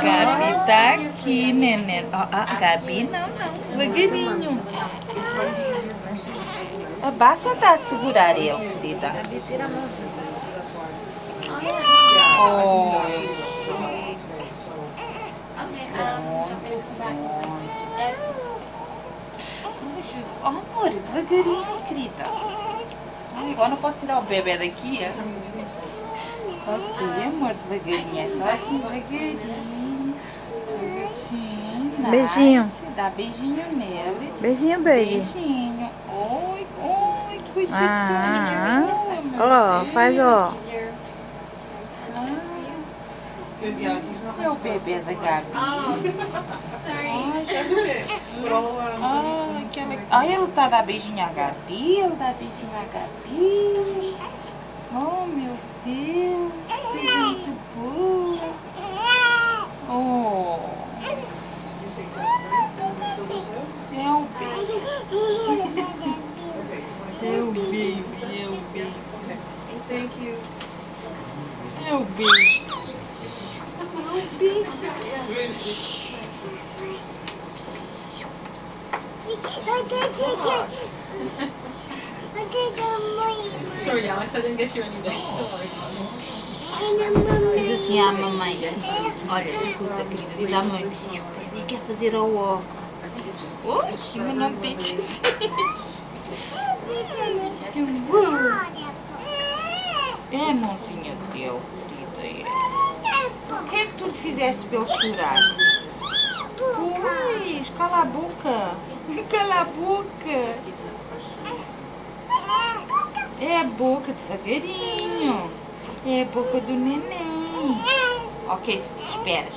Gabi tá aqui, neném. Gabi não, devagarinho. Abaixa ou tá a segurar ele, querida? Oi. Amor, devagarinho, querida. Ai, agora não posso tirar o bebê daqui, é? Ok, amor, devagarinho. É só assim, devagarinho. Assim, Beijinho. nice. Dá beijinho nele. Beijinho, baby. Beijinho. Oi, oi, que gostoso. Ó, faz ó. É o bebê da Gabi. Ai, ele tá a dar beijinho a Gabi, ele dá beijinho a Gabi. Oh, meu Deus, que muito boa. Oh. É o baby. É o baby, é o baby. Thank you. É o baby. Sorry, Alex, I didn't get you anything. Diz assim à mamãe. Olha, escuta, querida, diz à mãe. Ele quer fazer ao ó. Oxi, mas não tem de ser. É, mãozinha teu, querida. O que é que tu lhe fizeste para ele chorar? Pois, cala a boca. Cala a boca. É a boca devagarinho. É a boca do neném. Ok, espera.